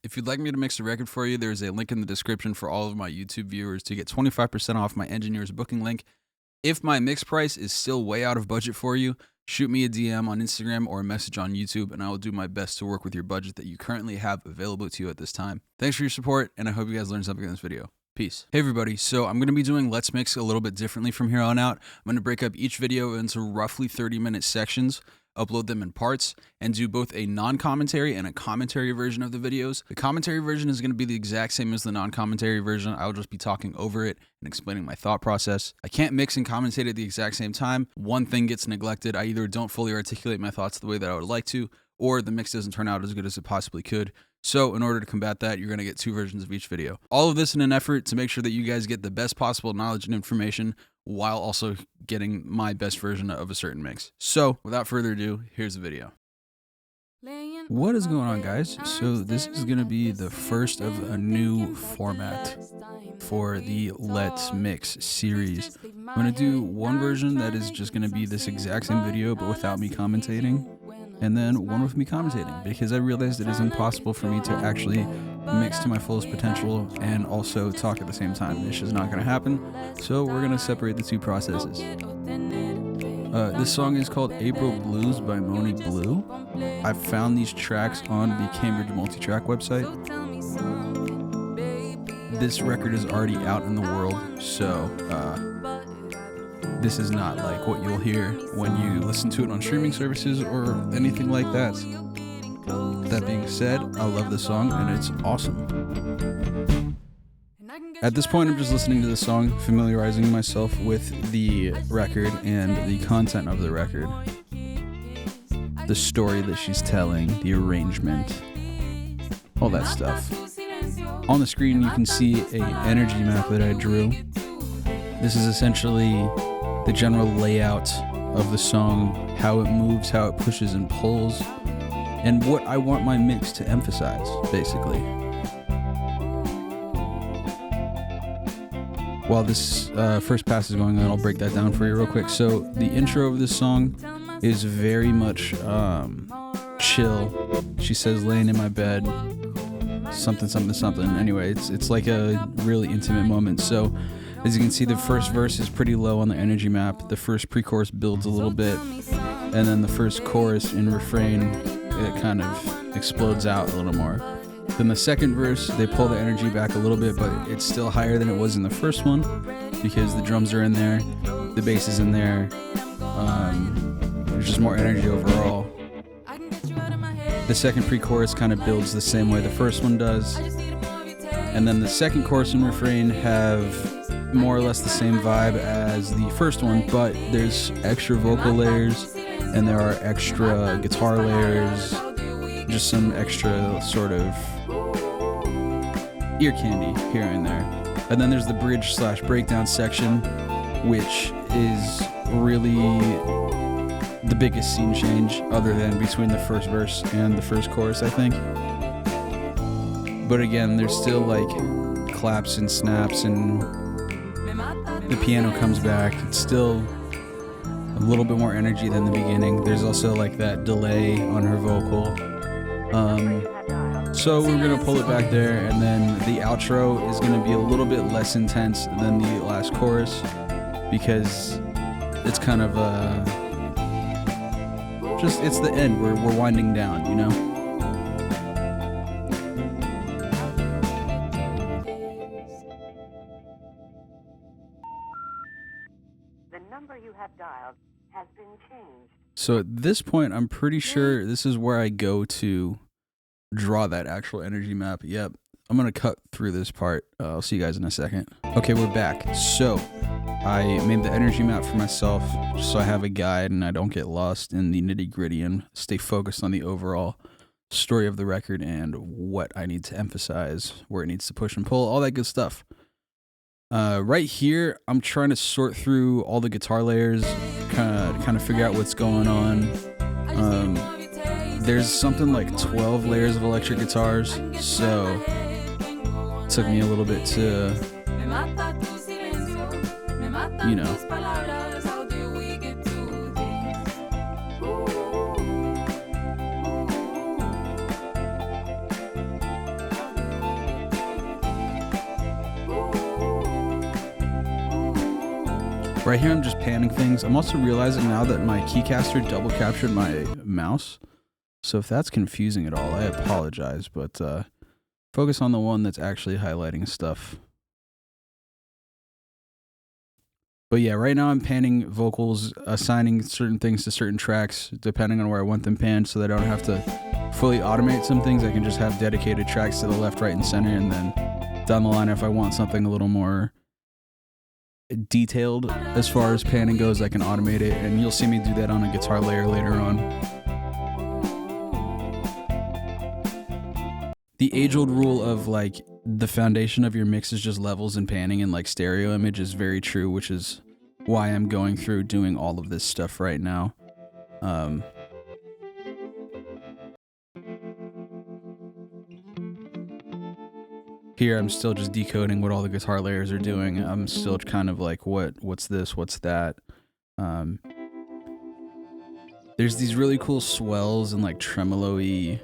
If you'd like me to mix a record for you, there's a link in the description for all of my YouTube viewers to get 25% off my engineer's booking link. If my mix price is still way out of budget for you, shoot me a DM on Instagram or a message on YouTube, and I will do my best to work with your budget that you currently have available to you at this time. Thanks for your support, and I hope you guys learned something in this video. Peace. Hey everybody, so I'm going to be doing Let's Mix a little bit differently from here on out. I'm going to break up each video into roughly 30-minute sections, upload them in parts, and do both a non-commentary and a commentary version of the videos. The commentary version is going to be the exact same as the non-commentary version. I'll just be talking over it and explaining my thought process. I can't mix and commentate at the exact same time. One thing gets neglected. I either don't fully articulate my thoughts the way that I would like to, or the mix doesn't turn out as good as it possibly could. So in order to combat that, you're going to get two versions of each video. All of this in an effort to make sure that you guys get the best possible knowledge and information while also getting my best version of a certain mix. So without further ado, here's the video. What is going on, guys? So this is going to be the first of a new format for the Let's Mix series. I'm going to do one version that is just going to be this exact same video but without me commentating, and then one with me commentating, because I realized it is impossible for me to actually mix to my fullest potential and also talk at the same time. It's just not going to happen, so we're going to separate the two processes. This song is called April Blues by Moni Blue. I found these tracks on the Cambridge Multitrack website. This record is already out in the world, so this is not like what you'll hear when you listen to it on streaming services or anything like that. That being said, I love this song and it's awesome. At this point, I'm just listening to the song, familiarizing myself with the record and the content of the record. The story that she's telling, the arrangement, all that stuff. On the screen, you can see an energy map that I drew. This is essentially the general layout of the song, how it moves, how it pushes and pulls, and what I want my mix to emphasize, basically. While this first pass is going on, I'll break that down for you real quick. So the intro of this song is very much chill. She says, laying in my bed, something, something, something. Anyway, it's like a really intimate moment. So as you can see, the first verse is pretty low on the energy map. The first pre-chorus builds a little bit, and then the first chorus and refrain, it kind of explodes out a little more. Then the second verse, they pull the energy back a little bit, but it's still higher than it was in the first one because the drums are in there, the bass is in there, there's just more energy overall. The second pre-chorus kind of builds the same way the first one does, and then the second chorus and refrain have more or less the same vibe as the first one, but there's extra vocal layers and there are extra guitar layers, just some extra sort of ear candy here and there. And then there's the bridge / breakdown section, which is really the biggest scene change other than between the first verse and the first chorus, I think. But again, there's still like claps and snaps and the piano comes back. It's still a little bit more energy than the beginning. There's also like that delay on her vocal. So we're going to pull it back there, and then the outro is going to be a little bit less intense than the last chorus because it's kind of it's the end. We're winding down, you know? The number you have dialed has been changed. So at this point, I'm pretty sure this is where I go to draw that actual energy map. Yep. I'm going to cut through this part. I'll see you guys in a second. Okay, we're back. So I made the energy map for myself just so I have a guide and I don't get lost in the nitty gritty and stay focused on the overall story of the record and what I need to emphasize, where it needs to push and pull, all that good stuff. Right here, I'm trying to sort through all the guitar layers, kind of figure out what's going on. There's something like 12 layers of electric guitars, so it took me a little bit to, you know. Right here I'm just panning things. I'm also realizing now that my keycaster double captured my mouse. So if that's confusing at all, I apologize, but focus on the one that's actually highlighting stuff. But yeah, right now I'm panning vocals, assigning certain things to certain tracks, depending on where I want them panned, so that I don't have to fully automate some things. I can just have dedicated tracks to the left, right, and center, and then down the line, if I want something a little more detailed as far as panning goes, I can automate it, and you'll see me do that on a guitar layer later on. The age-old rule of like the foundation of your mix is just levels and panning and like stereo image is very true, which is why I'm going through doing all of this stuff right now. Here I'm still just decoding what all the guitar layers are doing. I'm still kind of like, what's this, what's that? There's these really cool swells and like tremolo-y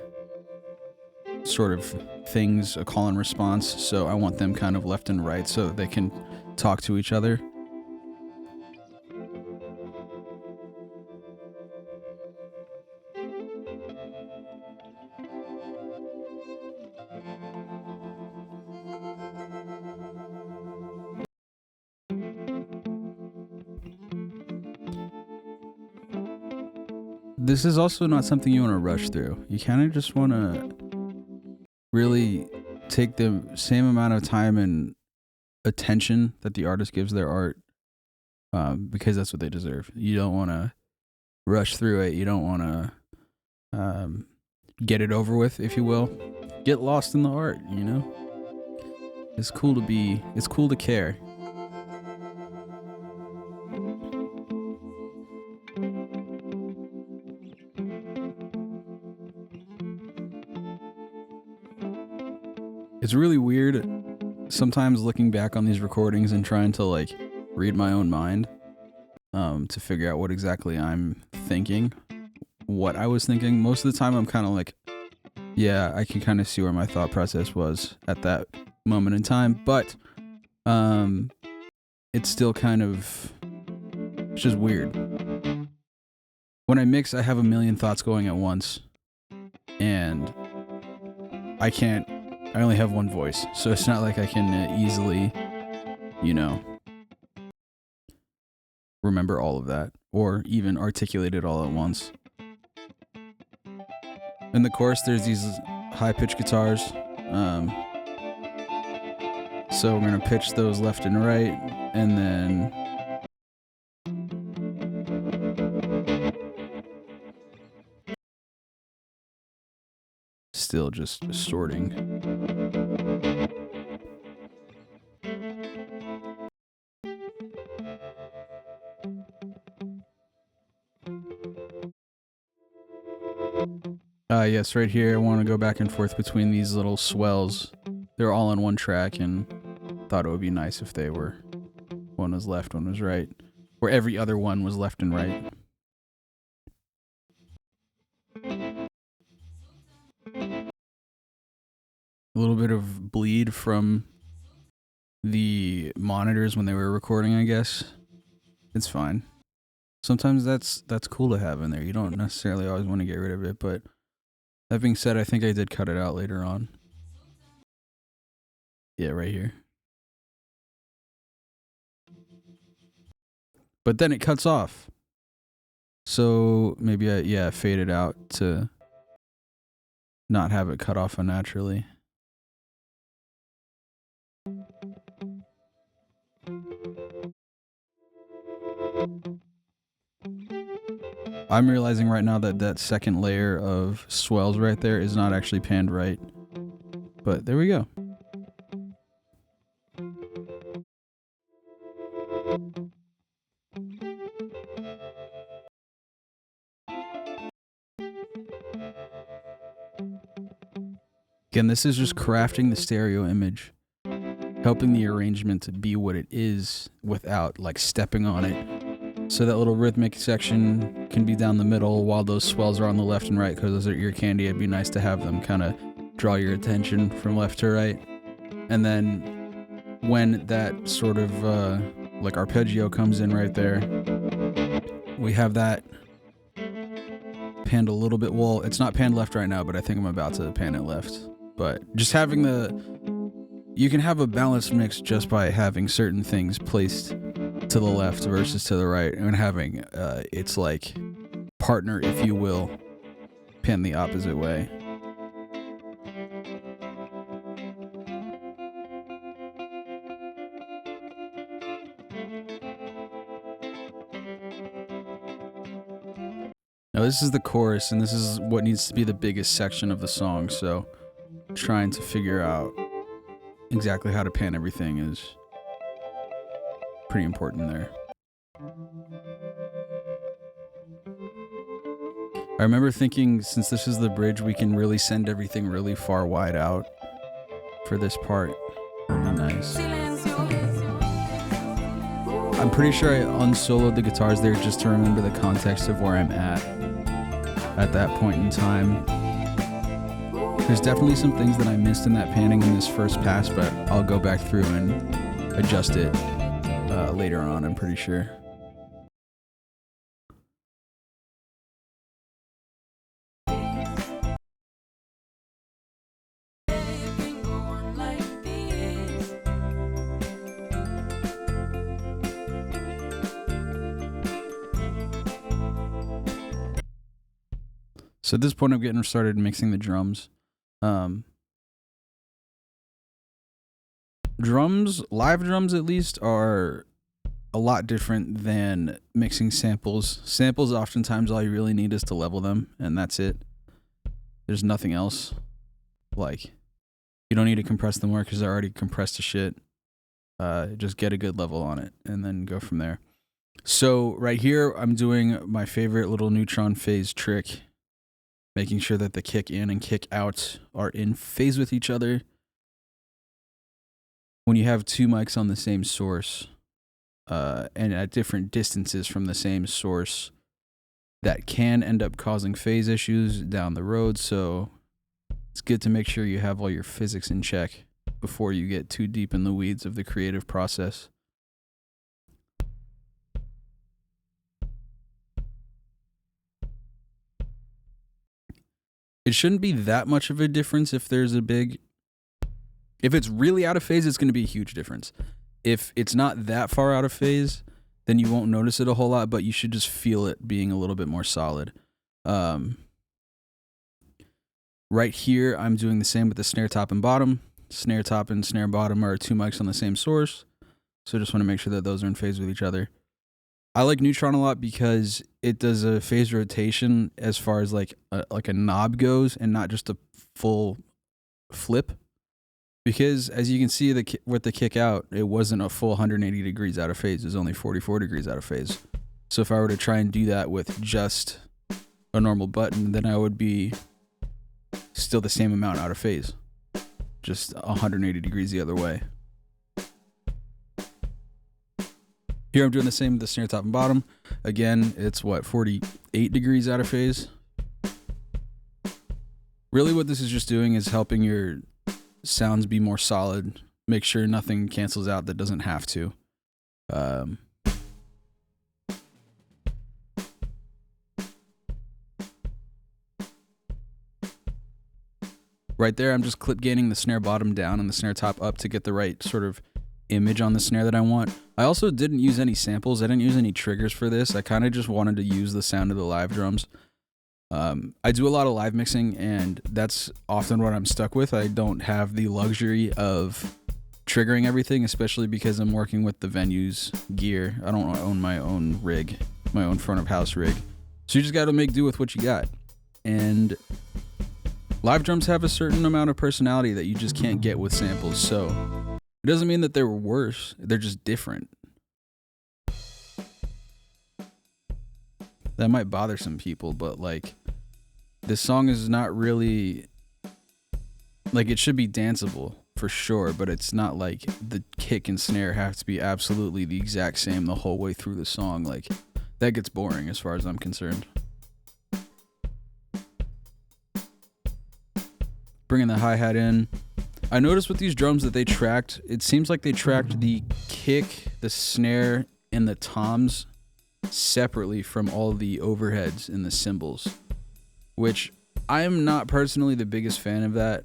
sort of things, a call and response, so I want them kind of left and right so that they can talk to each other. This is also not something you want to rush through. You kind of just want to really take the same amount of time and attention that the artist gives their art, because that's what they deserve. You don't want to rush through it. You don't want to get it over with, if you will. Get lost in the art, you know? It's cool to care. It's really weird sometimes looking back on these recordings and trying to like read my own mind, to figure out what exactly I'm thinking, what I was thinking. Most of the time I'm kind of like, yeah, I can kind of see where my thought process was at that moment in time, but it's still kind of, it's just weird. When I mix, I have a million thoughts going at once, and I only have one voice, so it's not like I can easily, remember all of that, or even articulate it all at once. In the chorus, there's these high-pitched guitars, so we're going to pitch those left and right, and then still just sorting. Yes, right here I want to go back and forth between these little swells. They're all on one track, and thought it would be nice if they were, one was left, one was right, or every other one was left and right. A little bit of bleed from the monitors when they were recording, I guess. It's fine. Sometimes that's cool to have in there. You don't necessarily always want to get rid of it, but that being said, I think I did cut it out later on. Yeah, right here. But then it cuts off. So maybe I fade it out to not have it cut off unnaturally. I'm realizing right now that that second layer of swells right there is not actually panned right. But there we go. Again, this is just crafting the stereo image, helping the arrangement to be what it is without like stepping on it. So that little rhythmic section can be down the middle while those swells are on the left and right, because those are ear candy. It'd be nice to have them kind of draw your attention from left to right. And then when that sort of like arpeggio comes in right there. We have that panned a little bit. Well, it's not panned left right now, but I think I'm about to pan it left. But just having you can have a balanced mix just by having certain things placed to the left versus to the right, and having its like partner, if you will, pan the opposite way. Now this is the chorus, and this is what needs to be the biggest section of the song, so trying to figure out exactly how to pan everything is pretty important there. I remember thinking, since this is the bridge, we can really send everything really far wide out for this part. That'd be nice. I'm pretty sure I unsoloed the guitars there just to remember the context of where I'm at that point in time. There's definitely some things that I missed in that panning in this first pass, but I'll go back through and adjust it later on, I'm pretty sure. So at this point, I'm getting started mixing the drums. Live drums at least, are a lot different than mixing samples. Samples, oftentimes, all you really need is to level them, and that's it. There's nothing else. Like, you don't need to compress them more because they're already compressed to shit. Just get a good level on it, and then go from there. So right here, I'm doing my favorite little neutron phase trick, making sure that the kick in and kick out are in phase with each other. When you have two mics on the same source, and at different distances from the same source, that can end up causing phase issues down the road. So it's good to make sure you have all your physics in check before you get too deep in the weeds of the creative process. It shouldn't be that much of a difference if it's really out of phase, it's going to be a huge difference. If it's not that far out of phase, then you won't notice it a whole lot, but you should just feel it being a little bit more solid. Right here, I'm doing the same with the snare top and bottom. Snare top and snare bottom are two mics on the same source, so just want to make sure that those are in phase with each other. I like Neutron a lot because it does a phase rotation as far as like a knob goes, and not just a full flip. Because as you can see with the kick out, it wasn't a full 180 degrees out of phase. It was only 44 degrees out of phase. So if I were to try and do that with just a normal button, then I would be still the same amount out of phase, just 180 degrees the other way. Here I'm doing the same with the snare top and bottom. Again, it's 48 degrees out of phase. Really what this is just doing is helping your sounds be more solid. Make sure nothing cancels out that doesn't have to. Right there, I'm just clip gaining the snare bottom down and the snare top up to get the right sort of image on the snare that I want. I also didn't use any samples. I didn't use any triggers for this. I kind of just wanted to use the sound of the live drums. I do a lot of live mixing, and that's often what I'm stuck with. I don't have the luxury of triggering everything, especially because I'm working with the venue's gear. I don't own my own rig, my own front of house rig. So you just got to make do with what you got. And live drums have a certain amount of personality that you just can't get with samples. So it doesn't mean that they're worse. They're just different. That might bother some people, but like, this song is not really, like, it should be danceable for sure, but it's not like the kick and snare have to be absolutely the exact same the whole way through the song. Like, that gets boring as far as I'm concerned. Bringing the hi-hat in. I noticed with these drums that they tracked, it seems like they tracked the kick, the snare, and the toms separately from all the overheads and the cymbals, which I am not personally the biggest fan of that.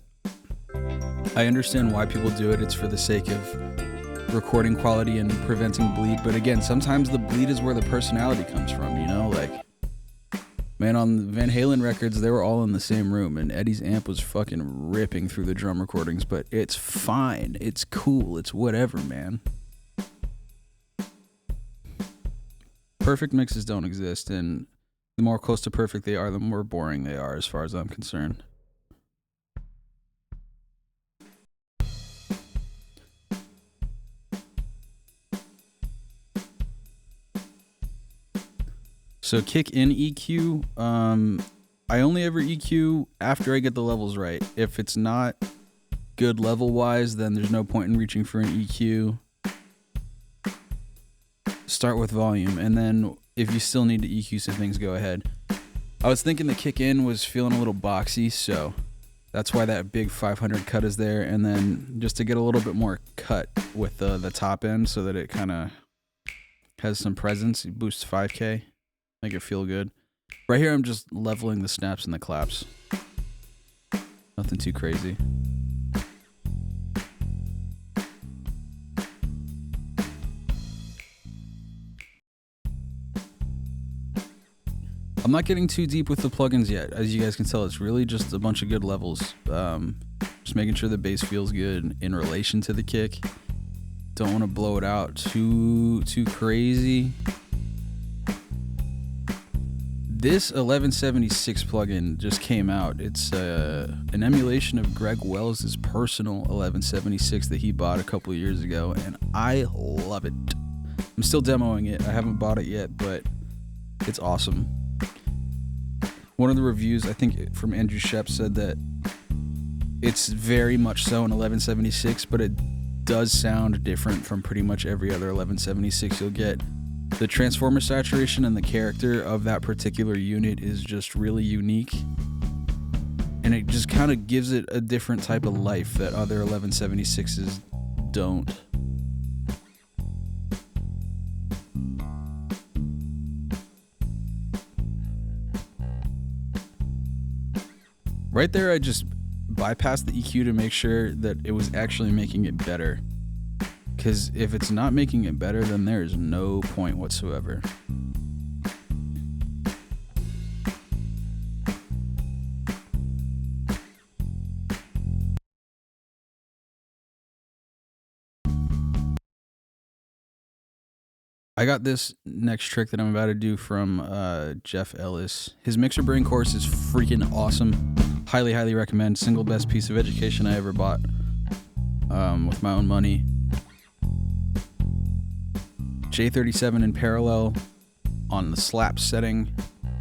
I understand why people do it. It's for the sake of recording quality and preventing bleed. But again, sometimes the bleed is where the personality comes from, you know? Like, man, on Van Halen records, they were all in the same room, and Eddie's amp was fucking ripping through the drum recordings, but it's fine. It's cool. It's whatever, man. Perfect mixes don't exist, and the more close to perfect they are, the more boring they are, as far as I'm concerned. So kick in EQ, I only ever EQ after I get the levels right. If it's not good level-wise, then there's no point in reaching for an EQ. Start with volume, and then if you still need to EQ some things, go ahead. I was thinking the kick in was feeling a little boxy, so that's why that big 500 cut is there, and then just to get a little bit more cut with the top end so that it kind of has some presence, it boosts 5K, make it feel good. Right here I'm just leveling the snaps and the claps. Nothing too crazy. I'm not getting too deep with the plugins yet. As you guys can tell, it's really just a bunch of good levels. Just making sure the bass feels good in relation to the kick. Don't want to blow it out too crazy. This 1176 plugin just came out. It's an emulation of Greg Wells' personal 1176 that he bought a couple of years ago, and I love it. I'm still demoing it. I haven't bought it yet, but it's awesome. One of the reviews, I think from Andrew Shep, said that it's very much so an 1176, but it does sound different from pretty much every other 1176 you'll get. The transformer saturation and the character of that particular unit is just really unique, and it just kind of gives it a different type of life that other 1176s don't. Right there, I just bypassed the EQ to make sure that it was actually making it better. Because if it's not making it better, then there's no point whatsoever. I got this next trick that I'm about to do from Jeff Ellis. His Mixer Brain course is freaking awesome. Highly, highly recommend. Single best piece of education I ever bought with my own money. J37 in parallel on the slap setting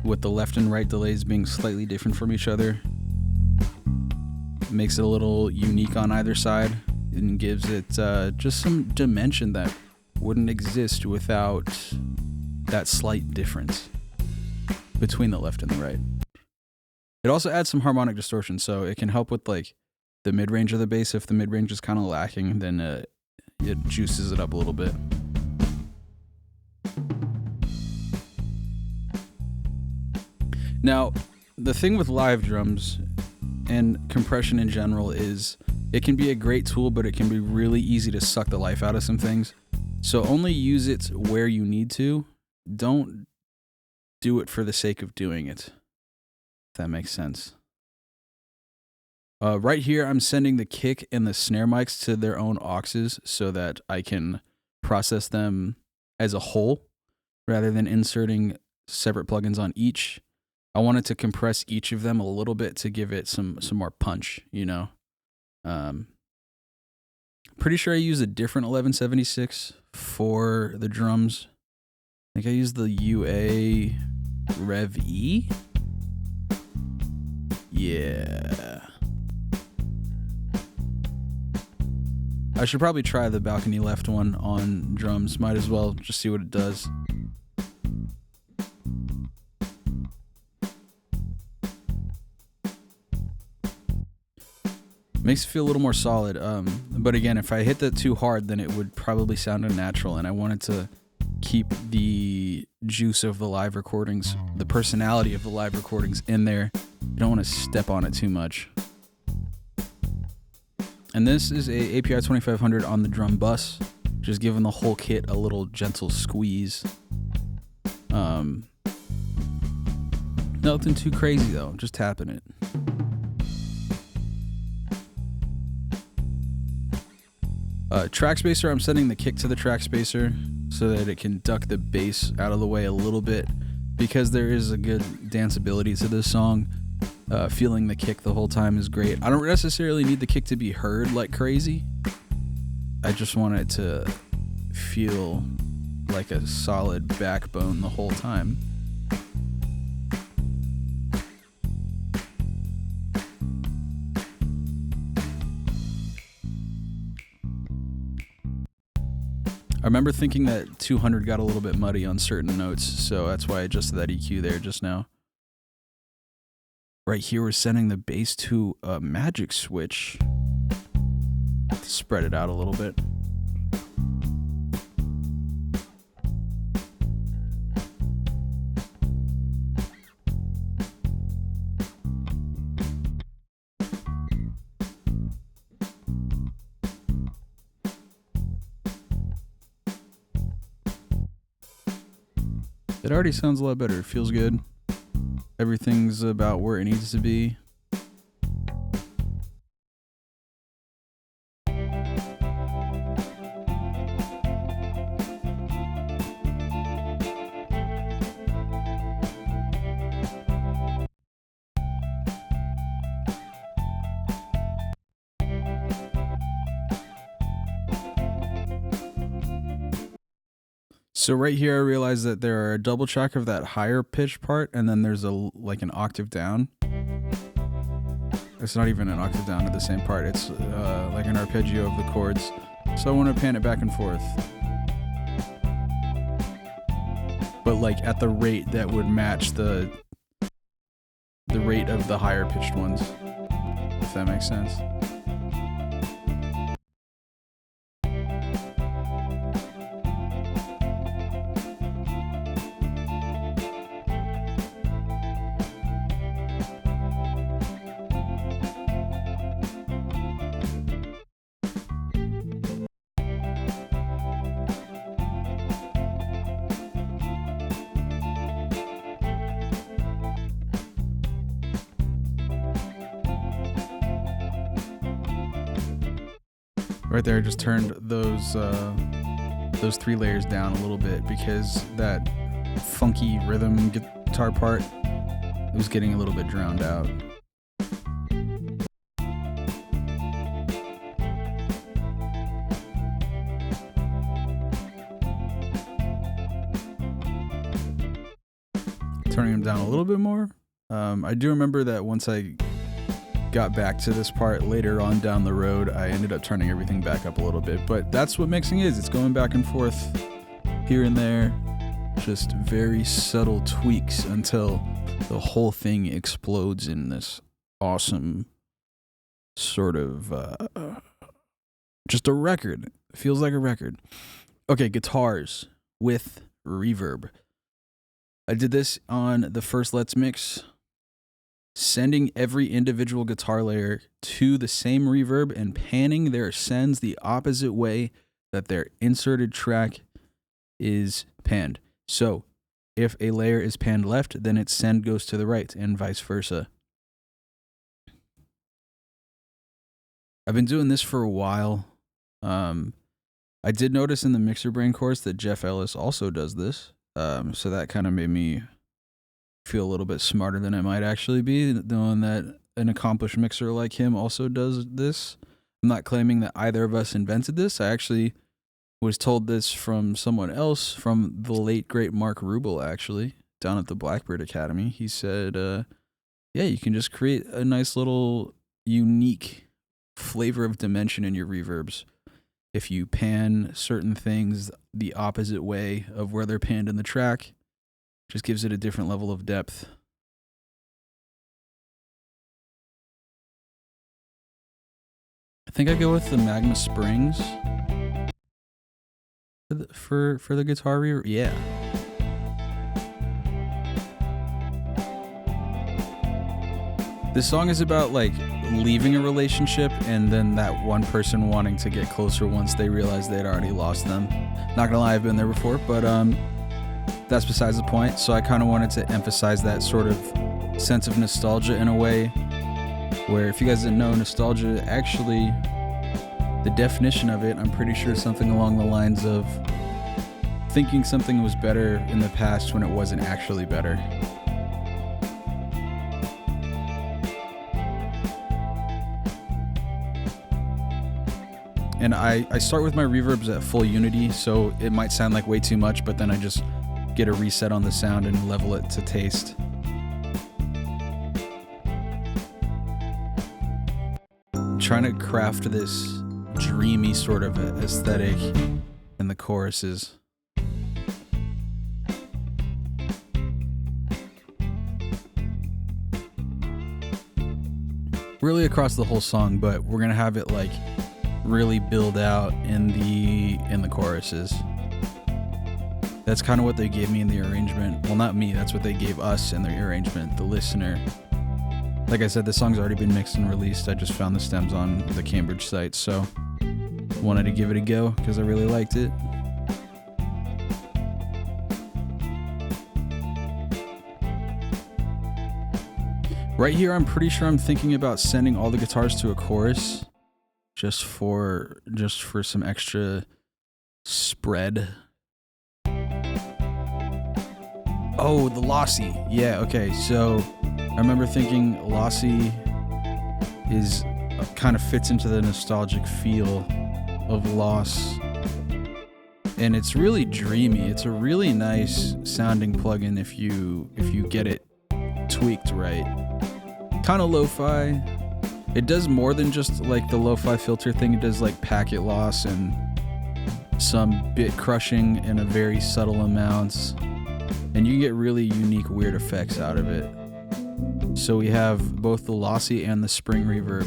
with the left and right delays being slightly different from each other. Makes it a little unique on either side and gives it just some dimension that wouldn't exist without that slight difference between the left and the right. It also adds some harmonic distortion, so it can help with like the mid-range of the bass. If the mid-range is kind of lacking, then it juices it up a little bit. Now, the thing with live drums and compression in general is it can be a great tool, but it can be really easy to suck the life out of some things. So only use it where you need to. Don't do it for the sake of doing it. If that makes sense. Right here, I'm sending the kick and the snare mics to their own auxes so that I can process them as a whole rather than inserting separate plugins on each. I wanted to compress each of them a little bit to give it some more punch, you know. Pretty sure I used a different 1176 for the drums. I think I used the UA Rev E. Yeah. I should probably try the balcony left one on drums. Might as well just see what it does. Makes it feel a little more solid. But again, if I hit that too hard, then it would probably sound unnatural, and I wanted to keep the juice of the live recordings, the personality of the live recordings in there. You don't want to step on it too much. And this is a API 2500 on the drum bus, just giving the whole kit a little gentle squeeze. Nothing too crazy though, just tapping it. Track spacer, I'm setting the kick to the track spacer so that it can duck the bass out of the way a little bit, because there is a good danceability to this song. Feeling the kick the whole time is great. I don't necessarily need the kick to be heard like crazy. I just want it to feel like a solid backbone the whole time. I remember thinking that 200 got a little bit muddy on certain notes, so that's why I adjusted that EQ there just now. Right here, we're sending the bass to a magic switch to spread it out a little bit. It already sounds a lot better. It feels good. Everything's about where it needs to be. So right here, I realized that there are a double track of that higher pitch part, and then there's like an octave down. It's not even an octave down to the same part. It's like an arpeggio of the chords. So I want to pan it back and forth, but like at the rate that would match the rate of the higher pitched ones, if that makes sense. Right there, I just turned those 3 layers down a little bit because that funky rhythm guitar part was getting a little bit drowned out. Turning them down a little bit more. I do remember that once I got back to this part later on down the road, I ended up turning everything back up a little bit, but that's what mixing is. It's going back and forth here and there, just very subtle tweaks until the whole thing explodes in this awesome sort of just a record. It feels like a record. Okay, guitars with reverb. I did this on the first Let's Mix, sending every individual guitar layer to the same reverb and panning their sends the opposite way that their inserted track is panned. So if a layer is panned left, then its send goes to the right, and vice versa. I've been doing this for a while. I did notice in the Mixer Brain course that Jeff Ellis also does this. So that kind of made me feel a little bit smarter than I might actually be, knowing that an accomplished mixer like him also does this. I'm not claiming that either of us invented this. I actually was told this from someone else, from the late great Mark Rubel, actually, down at the Blackbird Academy. He said, yeah, you can just create a nice little unique flavor of dimension in your reverbs if you pan certain things the opposite way of where they're panned in the track. Just gives it a different level of depth. think I go with the Magma Springs for the guitar reverb. Yeah. This song is about like leaving a relationship and then that one person wanting to get closer once they realize they'd already lost them. Not gonna lie, I've been there before, but that's besides the point. So I kind of wanted to emphasize that sort of sense of nostalgia in a way where, if you guys didn't know, nostalgia actually, the definition of it, I'm pretty sure something along the lines of thinking something was better in the past when it wasn't actually better. And I start with my reverbs at full unity, so it might sound like way too much, but then I just get a reset on the sound and level it to taste. I'm trying to craft this dreamy sort of aesthetic in the choruses. Really across the whole song, but we're gonna have it like really build out in the choruses. That's kind of what they gave me in the arrangement. Well, not me, that's what they gave us in the arrangement, the listener. Like I said, the song's already been mixed and released. I just found the stems on the Cambridge site, so wanted to give it a go because I really liked it. Right here, I'm pretty sure I'm thinking about sending all the guitars to a chorus just for some extra spread. Oh, the Lossy. Yeah, okay. So I remember thinking Lossy is kind of fits into the nostalgic feel of Loss. And it's really dreamy. It's a really nice sounding plugin if you get it tweaked right. Kind of lo-fi. It does more than just like the lo-fi filter thing. It does like packet loss and some bit crushing in a very subtle amounts. And you get really unique weird effects out of it. So we have both the lossy and the spring reverb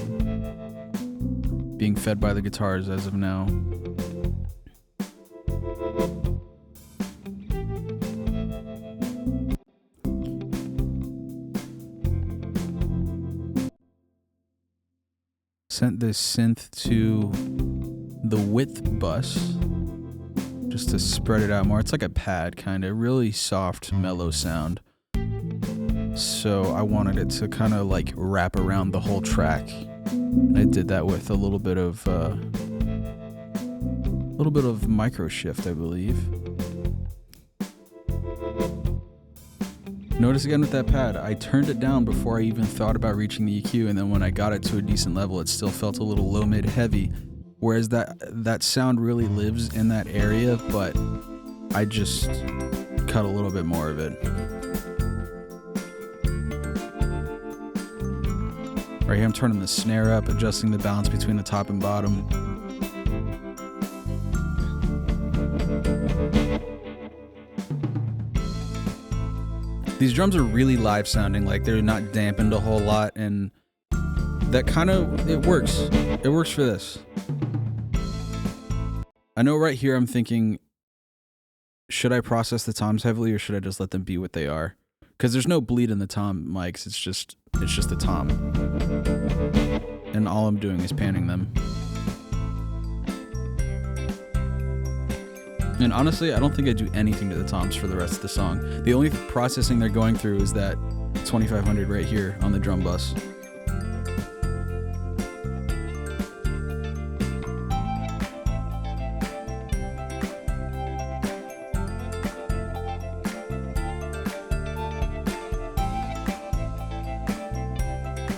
being fed by the guitars as of now. Sent this synth to the width bus just to spread it out more. It's like a pad, kind of really soft, mellow sound. So I wanted it to kind of like wrap around the whole track. And I did that with a little bit of micro shift, I believe. Notice again with that pad, I turned it down before I even thought about reaching the EQ, and then when I got it to a decent level, it still felt a little low, mid, heavy. Whereas that sound really lives in that area, but I just cut a little bit more of it. Right here I'm turning the snare up, adjusting the balance between the top and bottom. These drums are really live sounding, like they're not dampened a whole lot, and that kind of, it works. It works for this. I know right here I'm thinking, should I process the toms heavily or should I just let them be what they are? Because there's no bleed in the tom mics, it's just the tom. And all I'm doing is panning them. And honestly, I don't think I do anything to the toms for the rest of the song. The only processing they're going through is that 2500 right here on the drum bus.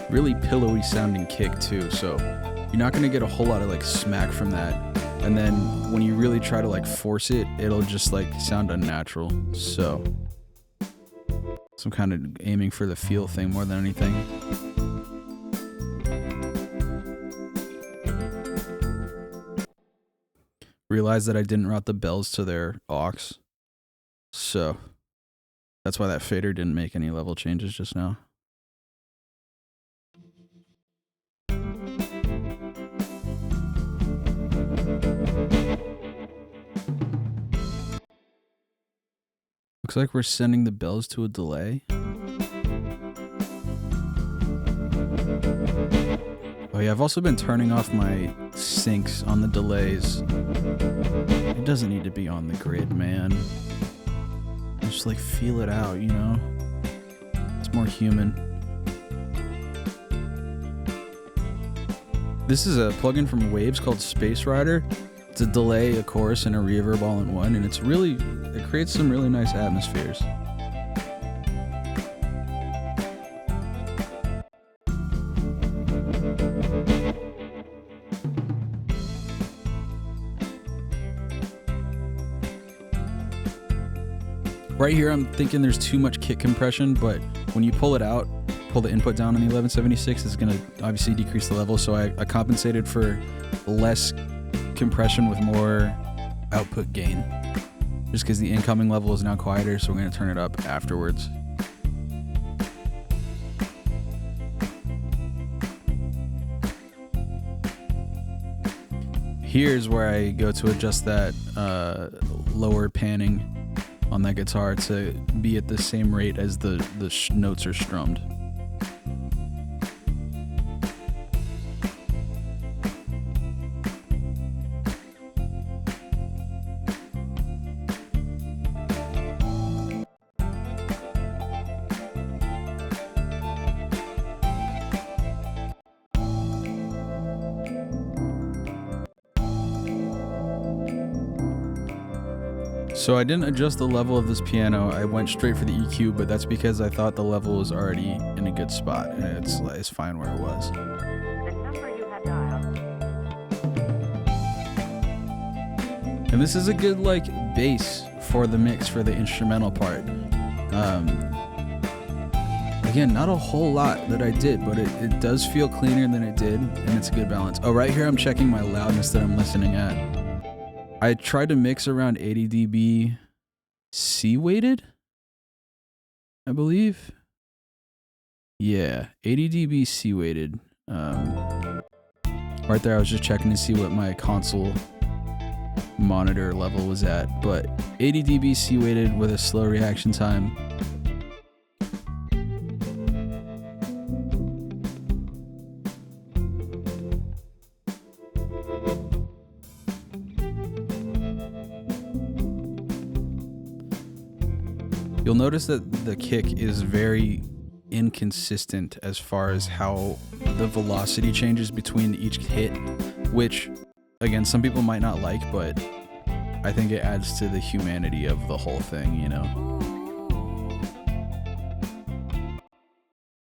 Really pillowy sounding kick too, so you're not gonna get a whole lot of like smack from that. And then when you really try to like force it, it'll just like sound unnatural. So I'm kind of aiming for the feel thing more than anything. Realized that I didn't route the bells to their aux. So that's why that fader didn't make any level changes just now. Looks like we're sending the bells to a delay. Oh yeah, I've also been turning off my syncs on the delays. It doesn't need to be on the grid, man. Just like feel it out, you know? It's more human. This is a plugin from Waves called Space Rider. It's a delay, a chorus, and a reverb all in one, and it creates some really nice atmospheres. Right here, I'm thinking there's too much kick compression, but when you pull it out, pull the input down on the 1176, it's gonna obviously decrease the level, so I compensated for less compression with more output gain. Just because the incoming level is now quieter, so we're gonna turn it up afterwards. Here's where I go to adjust that lower panning on that guitar to be at the same rate as the notes are strummed. So I didn't adjust the level of this piano. I went straight for the EQ, but that's because I thought the level was already in a good spot, and it's fine where it was. The number you have dialed. And this is a good like bass for the mix for the instrumental part. Again, not a whole lot that I did, but it does feel cleaner than it did, and it's a good balance. Oh, right here I'm checking my loudness that I'm listening at. I tried to mix around 80 dB C-weighted, I believe. Yeah, 80 dB C-weighted. Right there, I was just checking to see what my console monitor level was at, but 80 dB C-weighted with a slow reaction time. You'll notice that the kick is very inconsistent as far as how the velocity changes between each hit, which, again, some people might not like, but I think it adds to the humanity of the whole thing, you know?